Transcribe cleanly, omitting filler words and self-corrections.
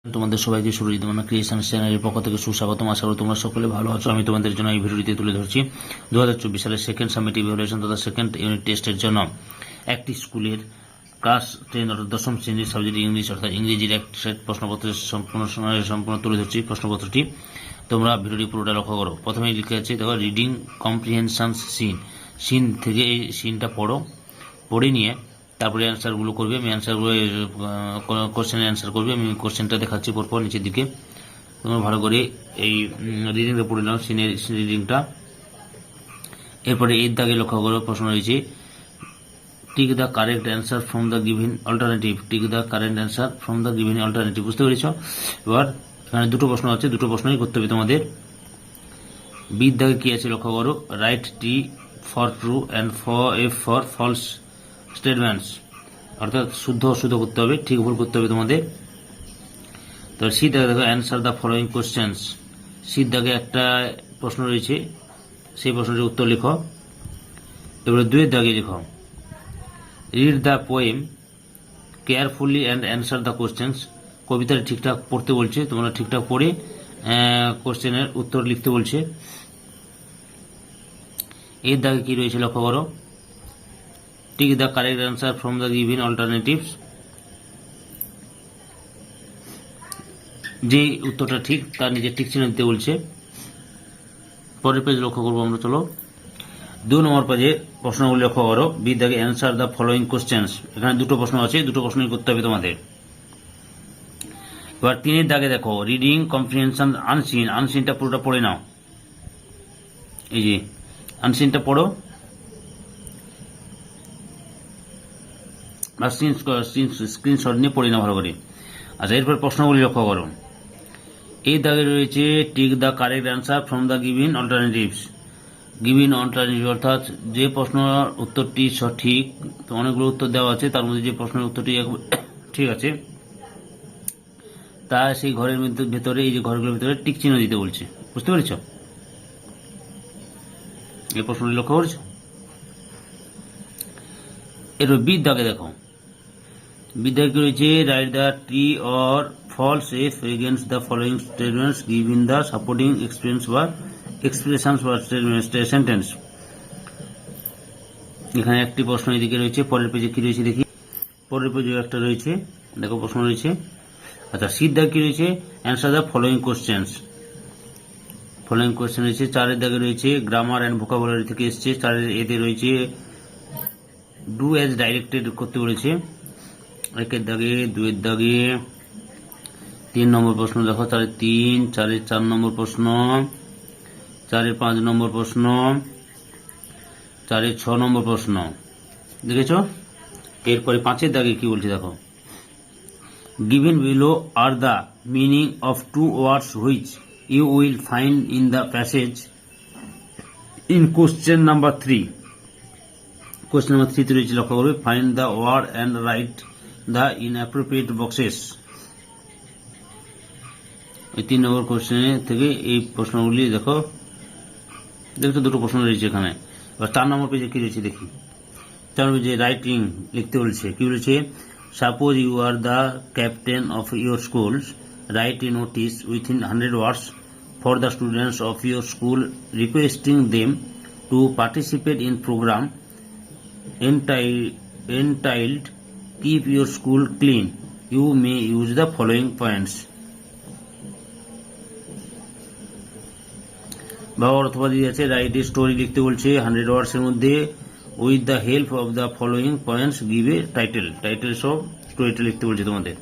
তোমাদের সবাইকে সুরজিৎ মান্না ক্রিয়েশন চ্যানেলের পক্ষ থেকে সুস্বাগতম। আশা করি তোমরা সকলে ভালো আছো। আমি তোমাদের জন্য এই ভিডিওটিতে তুলে ধরছি 2024 সালের সেকেন্ড সামেটিভ ইভ্যালুয়েশন তথা সেকেন্ড ইউনিট টেস্টের জন্য একটি স্কুলের ক্লাস 10 অর্থাৎ দশম শ্রেণীর সাবজেক্ট ইংলিশ অর্থাৎ ইংরেজির এক সেট প্রশ্নপত্রের সম্পূর্ণ তুলে ধরছি। প্রশ্নপত্রটি তোমরা ভিডিওটি পুরোটা লক্ষ্য করো। প্রথমেই লিখে আছে দেখো রিডিং কম্প্রিহেনশন সিন থেকে এই সিনটা পড়ে নিয়ে তারপরে অ্যান্সারগুলো করবে। আমি অ্যান্সারগুলো কোশ্চেনের অ্যান্সার করবে। আমি কোশ্চেনটা দেখাচ্ছি পরপর নিচের দিকে। তোমরা ভালো করে এই রিডিংটা পড়ে নাও, সিনের রিডিংটা। এরপরে এর দাগে লক্ষ্য করো, প্রশ্ন রয়েছে tick the correct answer from the given alternative. Tick the correct answer from the given alternative. বুঝতে পেরেছ? এবার এখানে দুটো প্রশ্ন আছে, দুটো প্রশ্নই করতে হবে তোমাদের। বির দাগে কি আছে লক্ষ্য করো, write T for true and F for false statements, অর্থাৎ শুদ্ধ অশুদ্ধ করতে হবে, ঠিক ভুল করতে হবে তোমাদের। তো সি দাগে দেখো অ্যান্সার দ্য ফলোয়িং কোশ্চেন্স। সির দাগে একটা প্রশ্ন রয়েছে, সেই প্রশ্নটির উত্তর লিখো। এবারে দুয়ের দাগে লিখো read the poem carefully and answer the questions. কবিতাটা ঠিকঠাক পড়তে বলছে, তোমরা ঠিকঠাক পড়ে কোশ্চেনের উত্তর লিখতে বলছে। এর দাগে কি রয়েছে লক্ষ্য করো, tick the correct answer from the given alternatives. যে উত্তরটা ঠিক তার নিজের ঠিক চিহ্ন দিতে বলছে। পরের পেজ লক্ষ্য করবো আমরা, চলো। 2 নম্বর পেজে প্রশ্নগুলি লক্ষ্য করো, বি দাগে অ্যান্সার দ্য ফলোয়িং কোশ্চেন্স। এখানে দুটো প্রশ্ন আছে, দুটো প্রশ্নই করতে হবে তোমাদের। এবার 3 দাগে দেখো রিডিং কম্প্রিহেনশন আনসিন। আনসিনটা পুরোটা পড়ে নাও। এই যে আনসিনটা পড়ো, স্ক্রিনশট নিয়ে পড়ে নাও ভালো করে। আচ্ছা, এরপর প্রশ্নগুলি লক্ষ্য করো। এই দাগে রয়েছে tick the correct answer from the given alternatives. Given alternative অর্থাৎ যে প্রশ্নের উত্তরটি সঠিক, তো অনেকগুলো উত্তর দেওয়া আছে, তার মধ্যে যে প্রশ্নের উত্তরটি ঠিক আছে তা সেই ঘরের ভেতরে, এই যে ঘরগুলোর ভিতরে টিক চিহ্ন দিতে বলছে। বুঝতে পেরেছ? এই প্রশ্নটি লক্ষ্য করেছ। এরপর বি দাগে দেখো, বিদ্যাকে রয়েছে write the true or false F against the following statements giving the supporting experience বা এক্সপ্রেশনস বা সেন্টেন্স। এখানে একটি প্রশ্ন এদিকে রয়েছে। পরের পেজে কি রয়েছে দেখি। পরের পেজে একটা রয়েছে, দেখো প্রশ্ন রয়েছে। আচ্ছা, সির দাগে কি রয়েছে, answer the following questions. Following question রয়েছে। 4 দাগে রয়েছে গ্রামার অ্যান্ড ভোকাবুলারি থেকে এসছে। 4 এতে রয়েছে ডু অ্যাজ ডাইরেক্টেড করতে বলেছে। 1 দাগে, 2 দাগে 3 নম্বর প্রশ্ন দেখো, 3, 4 নম্বর প্রশ্ন, 5 নম্বর প্রশ্ন, 6 নম্বর প্রশ্ন। দেখেছ? এরপরে 5 দাগে কি বলছে দেখো, given below are the meaning of 2 words which you will find in the passage in question number 3। Question number 3 তে রয়েছে লক্ষ্য করবে find the word and write the inappropriate boxes. এই 3 নম্বর কোশ্চেন থেকে এই প্রশ্নগুলি দেখো, দেখো দুটো প্রশ্ন রয়েছে এখানে। এবার 4 নম্বর পেজে কি রয়েছে দেখি। 4 নম্বর পেজে রাইটিং লিখতে বলছে। কি বলেছে, suppose you are the captain of your school, write a notice within 100 words for the students of your school requesting them to participate in program entitled Keep Your School Clean. You may use the following points. বা অথবা দিয়ে আছে write a story লিখতে বলছে 100 ওয়ার্ডস এর মধ্যে with the help of the following points give a title. Title সব স্টোরিটা লিখতে বলছে তোমাদের।